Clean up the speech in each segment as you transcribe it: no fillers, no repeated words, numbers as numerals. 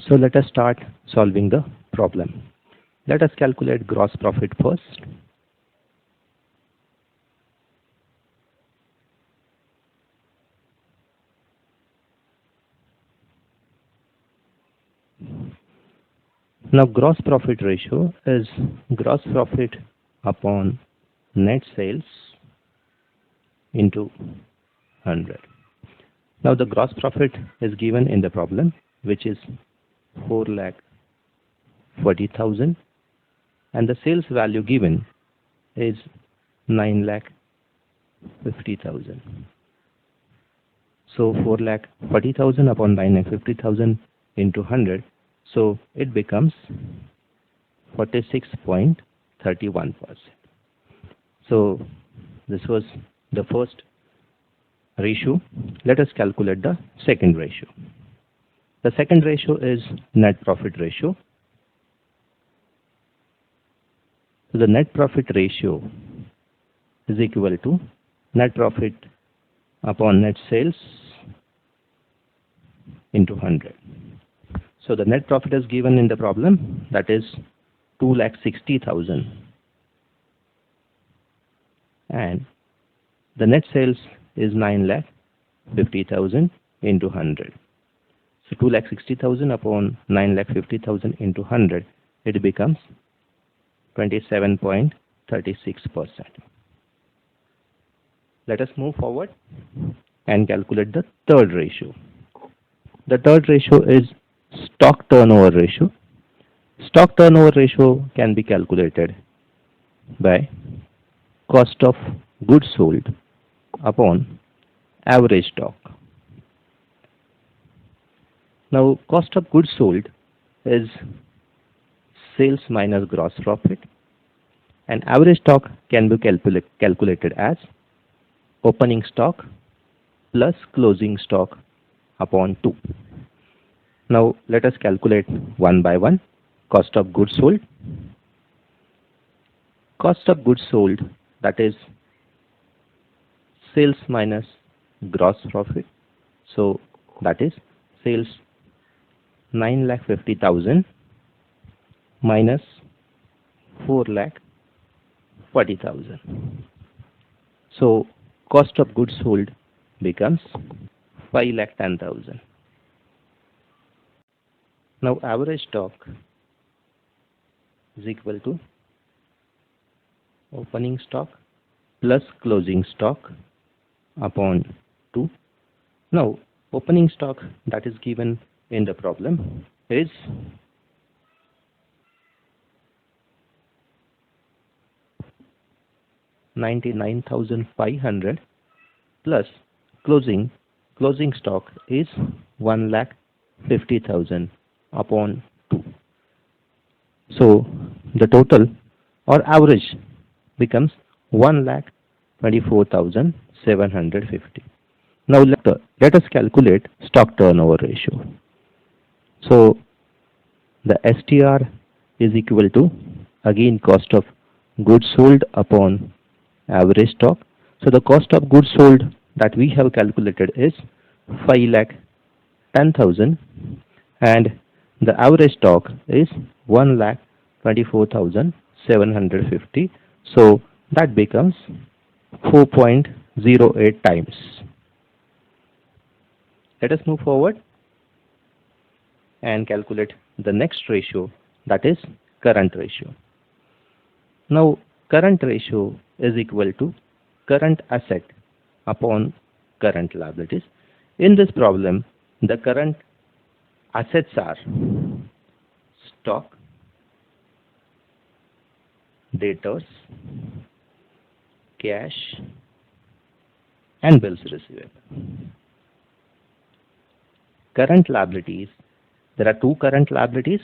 So let us start solving the problem. Let us calculate gross profit first. Now gross profit ratio is gross profit upon net sales into 100. Now the gross profit is given in the problem, which is 4,40,000, and the sales value given is 9,50,000. So 4,40,000 upon 9,50,000 into 100, so it becomes 46.31%. So this was the first ratio. Let us calculate the second ratio. The second ratio is net profit ratio. So the net profit ratio is equal to net profit upon net sales into 100. So the net profit is given in the problem, that is 2,60,000, and the net sales is 9,50,000 into 100. So 2,60,000 upon 9,50,000 into 100, it becomes 27.36%. Let us move forward and calculate the third ratio. The third ratio is stock turnover ratio. Stock turnover ratio can be calculated by cost of goods sold upon average stock. Now cost of goods sold is sales minus gross profit, and average stock can be calculated as opening stock plus closing stock upon 2. Now let us calculate one by one. Cost of goods sold. Cost of goods sold, that is sales minus gross profit. So that is sales 9,50,000 minus 4,40,000. So cost of goods sold becomes 5,10,000. Now average stock is equal to opening stock plus closing stock upon 2. Now opening stock that is given in the problem is 99,500 plus closing stock is 1,50,000 upon 2. So the total or average becomes 1,24,750. Now let us calculate stock turnover ratio. So the STR is equal to again cost of goods sold upon average stock. So the cost of goods sold that we have calculated is 5,10,000, and the average stock is 1,24,750. So that becomes 4.08 times. Let us move forward and calculate the next ratio, that is current ratio. Now current ratio is equal to current asset upon current liabilities. In this problem, the current assets are stock, debtors, cash, and bills receivable. Current liabilities, there are two current liabilities,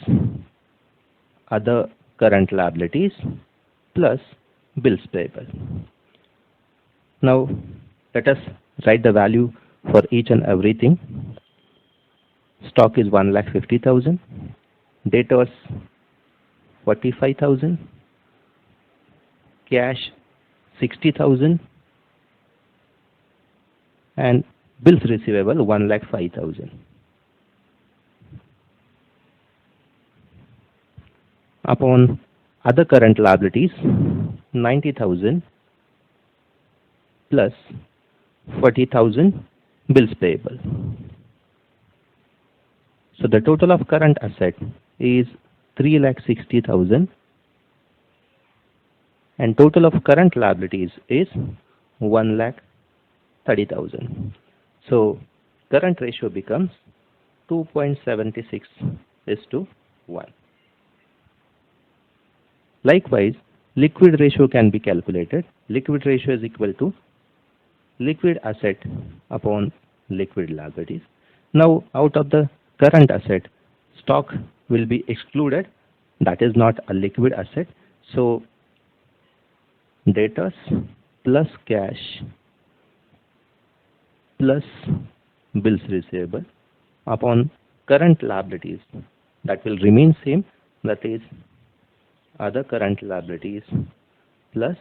other current liabilities plus bills payable. Now let us write the value for each and everything. Stock is 1,50,000, debtors 45,000, cash 60,000, and bills receivable 1,05,000. upon other current liabilities 90,000 plus 40,000 bills payable. So the total of current asset is 3,60,000 and total of current liabilities is 1,30,000. So current ratio becomes 2.76 is to 1. Likewise, liquid ratio can be calculated. Liquid ratio is equal to liquid asset upon liquid liabilities. Now, out of the current asset, stock will be excluded. That is not a liquid asset. So, debtors plus cash plus bills receivable upon current liabilities, that will remain same, that is other current liabilities plus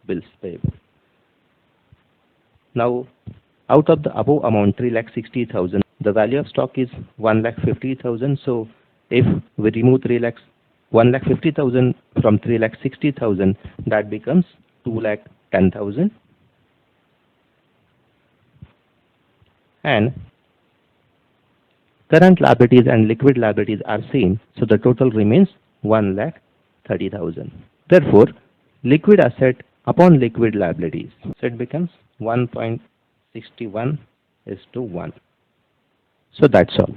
bills payable. Now, out of the above amount 3,60,000, the value of stock is 1,50,000. So if we remove 1,50,000 from 3,60,000, that becomes 2,10,000. And current liabilities and liquid liabilities are same, so the total remains 1,30,000. Therefore, liquid asset upon liquid liabilities, so it becomes 1.61 is to 1. So that's all.